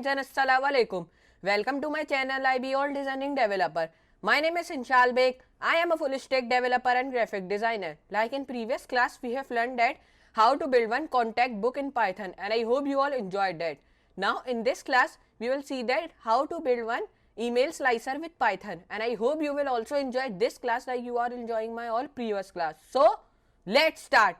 and Assalamu alaikum. Welcome to my channel IB All Designing Developer. My name is Inshal Beg. I am a full stack developer and graphic designer. Like in previous class, we have learned that how to build one contact book in Python, and I hope you all enjoyed that. Now in this class, we will see that how to build one email slicer with Python, and I hope you will also enjoy this class like you are enjoying my all previous class. So let's start.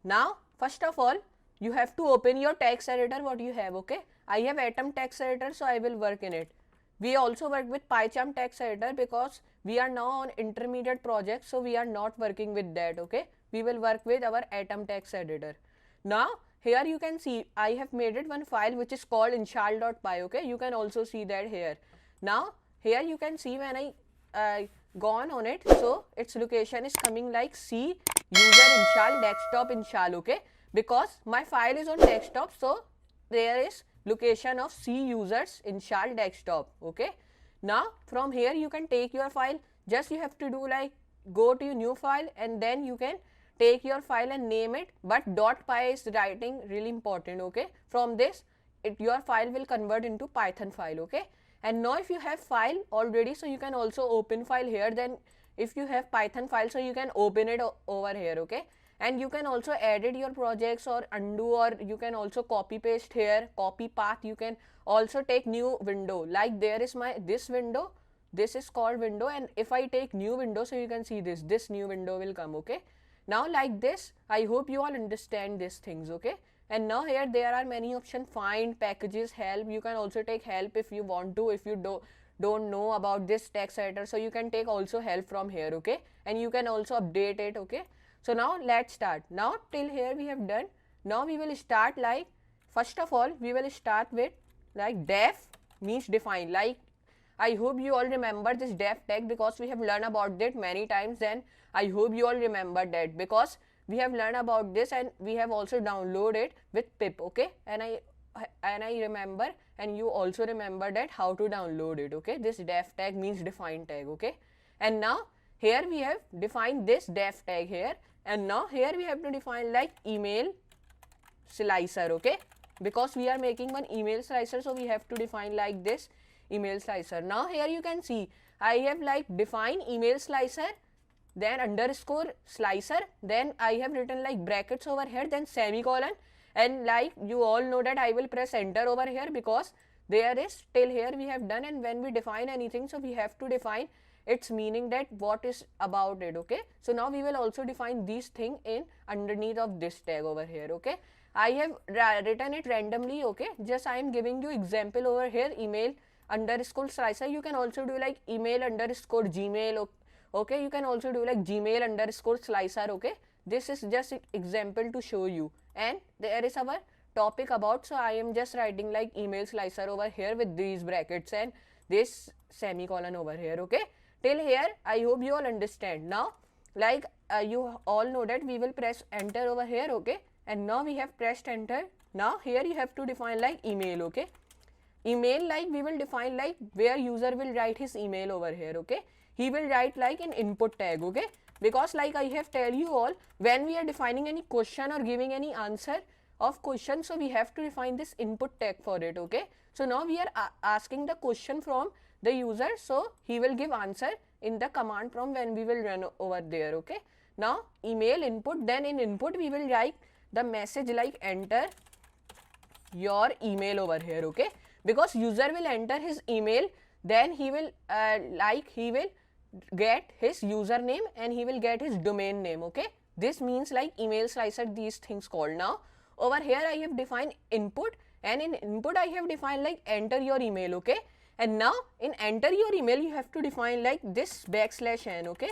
Now first of all, you have to open your text editor what you have. Okay, I have Atom text editor, so I will work in it. We also work with PyCharm text editor because we are now on intermediate project, so we are not working with that. Okay, we will work with our Atom text editor. Now here you can see I have made it one file which is called inshal.py. Okay, you can also see that here. Now here you can see when I gone on it, so its location is coming like C user inshal desktop inshal. Okay, because my file is on desktop, so there is location of C users inshal desktop. Okay, now from here you can take your file. Just you have to do like go to your new file and then you can take your file and name it, but .py is writing really important. Okay, from this your file will convert into Python file. Okay, and now if you have file already, so you can also open file here. Then if you have Python file, so you can open it over here. Okay, and you can also edit your projects or undo, or you can also copy paste here, copy path. You can also take new window, like there is my this window, this is called window, and if I take new window, so you can see this new window will come. Okay, now like this, I hope you all understand these things. Okay, and now here there are many options: find, packages, help. You can also take help if you want to. If you don't know about this text editor, so you can take also help from here. Okay, and you can also update it. Okay, so now let's start. Now till here we have done. Now we will start like, first of all we will start with like def means define. Like I hope you all remember this def tag because we have learned about it many times. Then I hope you all remember that because we have learned about this and we have also downloaded it with pip. Okay, and I remember, and you also remember that how to download it. Okay, this def tag means define tag. Okay, and now here we have defined this def tag here, and now here we have to define like email slicer. Okay, because we are making one email slicer, so we have to define like this email slicer. Now here you can see I have like define email slicer, then underscore slicer, then I have written like brackets over here, then semicolon, and like you all know that I will press enter over here because there is till here we have done. And when we define anything, so we have to define its meaning, that what is about it. Okay, so now we will also define these thing in underneath of this tag over here. Okay, I have written it randomly. Okay, just I am giving you example over here, email underscore slicer. You can also do like email underscore gmail. Okay, you can also do like gmail underscore slicer. Okay, this is just example to show you, and there is our topic about, so I am just writing like email slicer over here with these brackets and this semicolon over here. Okay, till here I hope you all understand. Now like you all know that we will press enter over here. Okay, and now we have pressed enter. Now here you have to define like email. Okay, email, like we will define like where user will write his email over here. Okay, he will write like an input tag. Okay, because like I have tell you all, when we are defining any question or giving any answer of question, so we have to define this input tag for it. Okay, so now we are asking the question from the user, so he will give answer in the command prompt when we will run over there. Okay, now email input, then in input we will write the message like enter your email over here. Okay, because user will enter his email, then he will he will get his username and he will get his domain name. Okay, this means like email slicer, these things called. Now over here I have defined input, and in input I have defined like enter your email. Okay, and now in enter your email you have to define like this \n. Okay,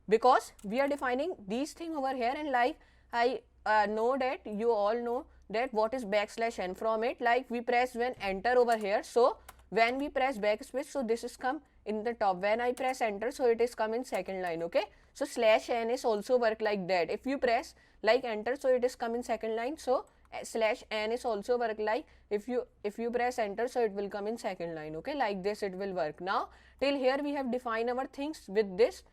because we are defining these thing over here, and like I know that you all know that what is \n. From it, like we press when enter over here, so when we press backspace, so this is come in the top. When I press enter, so it is come in second line. Okay, so /n is also work like that. If you press like enter, so it is come in second line. So /n is also work like if you press enter, so it will come in second line. Okay, like this it will work. Now till here we have defined our things with this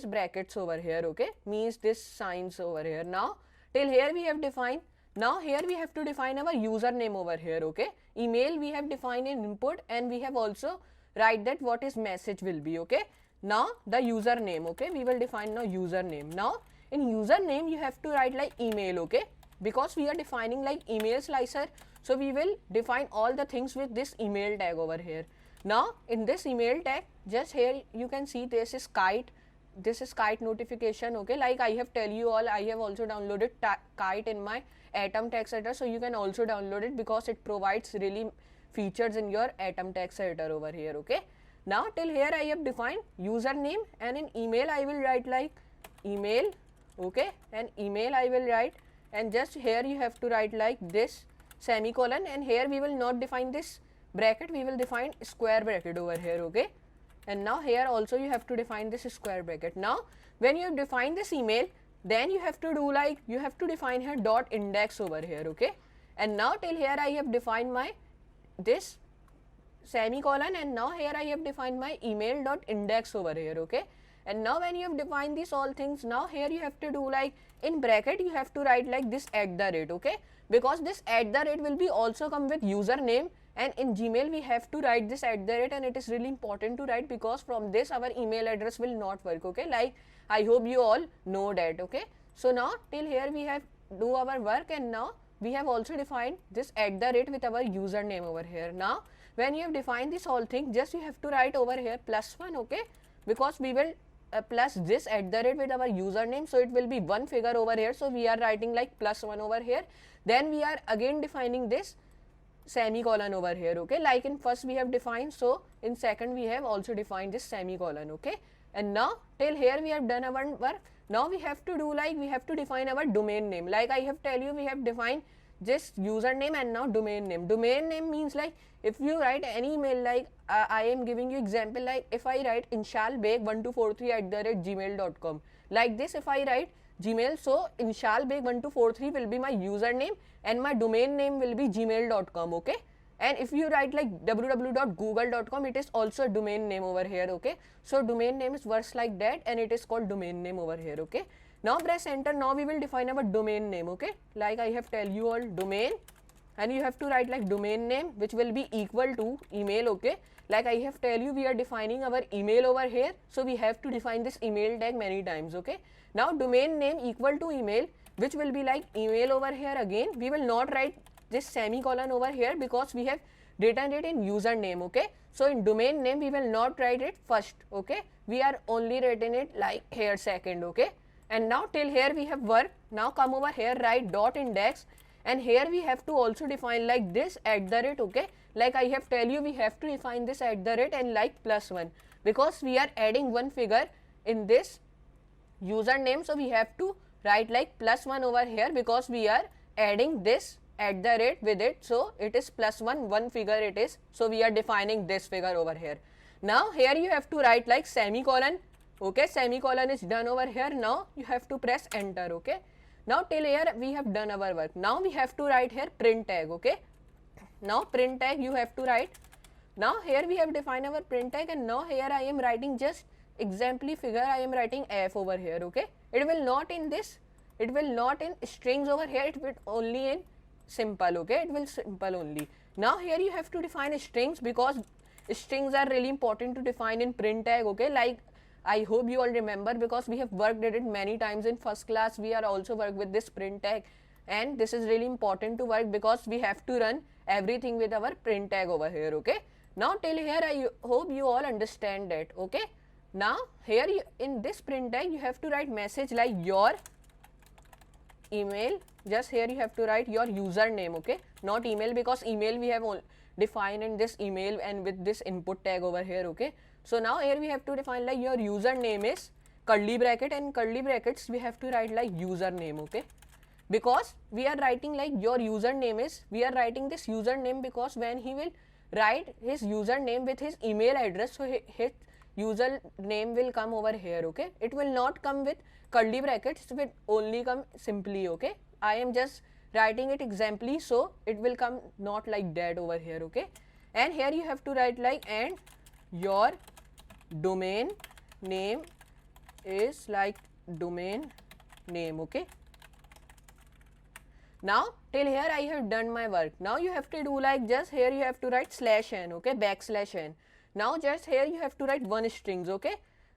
brackets over here. Okay, means this signs over here. Now till here we have defined Now here we have to define our username over here, okay. Email we have defined in input, and we have also write that what is message will be, okay. Now the username, okay, we will define now username. Now in username you have to write like email, okay, because we are defining like email slicer, so we will define all the things with this email tag over here. Now in this email tag, just here you can see this is kite, this is kite notification, okay. Like I have tell you all, I have also downloaded kite in my Atom text editor, so you can also download it because it provides really features in your Atom text editor over here, okay. Now till here I have defined username, and in email I will write like email, okay, and email I will write, and just here you have to write like this semicolon, and here we will not define this bracket, we will define square bracket over here, okay. And now here also you have to define this square bracket. Now when you have defined this email, then you have to do like, you have to define here dot index over here, okay. And now till here I have defined my this semicolon, and now here I have defined my email dot index over here, okay. And now when you have defined these all things, now here you have to do like in bracket you have to write like this @ okay, because this @ will be also come with username, and in Gmail we have to write this @ and it is really important to write because from this our email address will not work, okay. Like I hope you all know that, okay. So now till here we have do our work, and now we have also defined this @ with our username over here. Now when you have defined this whole thing, just you have to write over here +1, okay, because we will plus this @ with our username, so it will be one figure over here, so we are writing like +1 over here. Then we are again defining this semicolon over here, okay. Like in first we have defined, so in second we have also defined this semicolon, okay. And now till here we have done our work. Now we have to do like, we have to define our domain name. Like I have tell you, we have defined just username and now domain name. Domain name means like if you write any email, like I am giving you example, like if I write inshalbeg1243@gmail.com, like this if I write Gmail, so inshalbeg1243 will be my username and my domain name will be gmail.com, okay. And if you write like www.google.com, it is also a domain name over here, okay. So domain name is works like that, and it is called domain name over here, okay. Now press enter. Now we will define our domain name, okay. Like I have tell you all domain, and you have to write like domain name which will be equal to email, okay. Like I have tell you, we are defining our email over here, so we have to define this email tag many times, okay. Now domain name equal to email, which will be like email over here. Again we will not write this semicolon over here because we have written it in username, okay. So in domain name we will not write it first, okay. We are only written it like here second, okay. And now till here we have work. Now come over here, write dot index, and here we have to also define like this @, okay. Like I have tell you, we have to define this @ and like +1 because we are adding one figure in this username, so we have to write like +1 over here because we are adding this @ with it, so it is +1, one figure it is, so we are defining this figure over here. Now here you have to write like semicolon, okay. Semicolon is done over here. Now you have to press enter, okay. Now till here we have done our work. Now we have to write here print tag, okay. Now print tag you have to write. Now here we have defined our print tag, and now here I am writing just exemplary figure, I am writing f over here, okay. It will not in this, it will not in strings over here, it will only in simple, okay. It will simple only. Now here you have to define strings because strings are really important to define in print tag, okay. Like I hope you all remember because we have worked at it many times in first class. We are also work with this print tag, and this is really important to work because we have to run everything with our print tag over here, okay. Now till here I hope you all understand that, okay. Now here you, in this print tag you have to write message like your email. Just here you have to write your username, okay, not email, because email we have defined in this email and with this input tag over here, okay. So now here we have to define like your username is curly bracket, and curly brackets we have to write like username, okay, because we are writing like your username is, we are writing this username because when he will write his username with his email address, so his username will come over here, okay. It will not come with curly brackets, it will only come simply, okay. I am just writing it exemplary, so it will come not like that over here, okay. And here you have to write like, and your domain name is like domain name, okay. Now till here I have done my work. Now you have to do like just here you have to write /n, okay, \n. Now just here you have to write one strings, okay,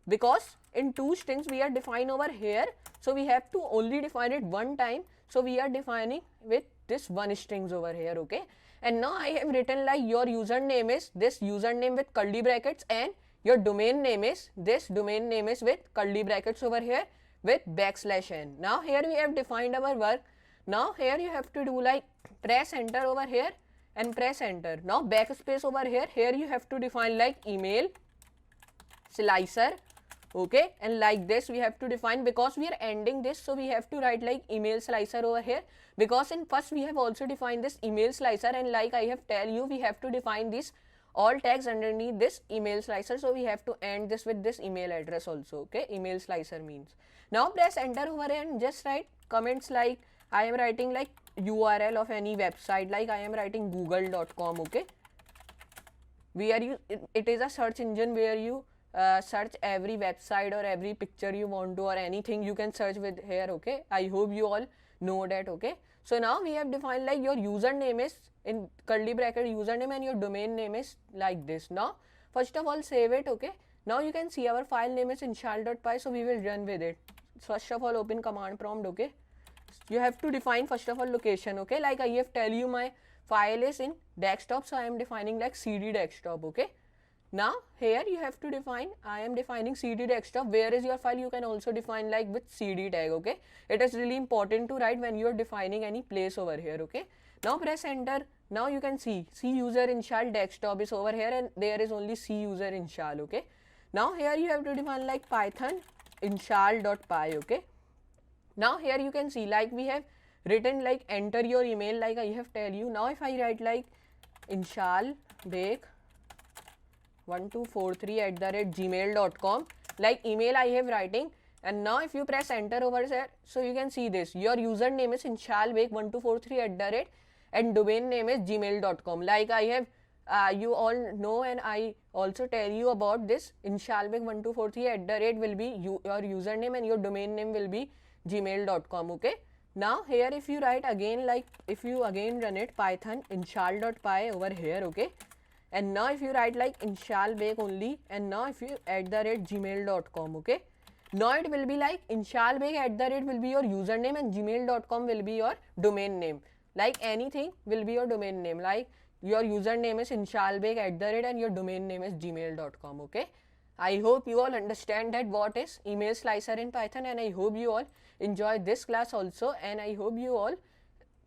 because in two strings we are defined over here, so we have to only define it one time, so we are defining with this one strings over here, okay. And now I have written like your username is this username with curly brackets and your domain name is this domain name is with curly brackets over here with \n. Now here we have defined our work. Now here you have to do like press enter over here and press enter. Now backspace over here, here you have to define like email slicer, okay, and like this we have to define because we are ending this, so we have to write like email slicer over here, because in first we have also defined this email slicer, and like I have tell you we have to define this all tags underneath this email slicer, so we have to end this with this email address also, okay, email slicer means. Now press enter over here and just write comments like I am writing like URL of any website, like I am writing google.com, okay. Where you it is a search engine where you search every website or every picture you want to or anything you can search with here, okay. I hope you all know that, okay. So now we have defined like your username is in curly bracket username and your domain name is like this. Now first of all save it, okay. Now you can see our file name is inshal.py, so we will run with it. First of all open command prompt, okay. You have to define first of all location, okay, like I have tell you my file is in desktop, so I am defining like cd desktop, okay. Now here you have to define I am defining cd desktop. Where is your file? You can also define like with cd tag, okay. It is really important to write when you are defining any place over here, okay. Now press enter. Now you can see C user inshal desktop is over here and there is only C user inshal, okay. Now here you have to define like python inshal.py, okay. Now here you can see like we have written like enter your email, like I have tell you. Now if I write like inshalbek1243@gmail.com, like email I have writing, and now if you press enter over here, so you can see this your username is inshalbek1243 and domain name is gmail.com, like I have you all know and I also tell you about this inshalbek1243 will be your username and your domain name will be gmail.com, okay. Now here if you write again like if you again run it python inshal.py over here, okay, and now if you write like inshalbek only and now if you @gmail.com, okay. Now it will be like inshalbek will be your username and gmail.com will be your domain name, like anything will be your domain name, like your username is inshalbek and your domain name is gmail.com, okay. I hope you all understand that what is email slicer in Python, and I hope you all enjoy this class also, and I hope you all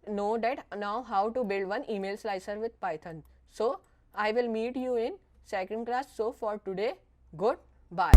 know that now how to build one email slicer with Python. So I will meet you in second class. So for today, goodbye.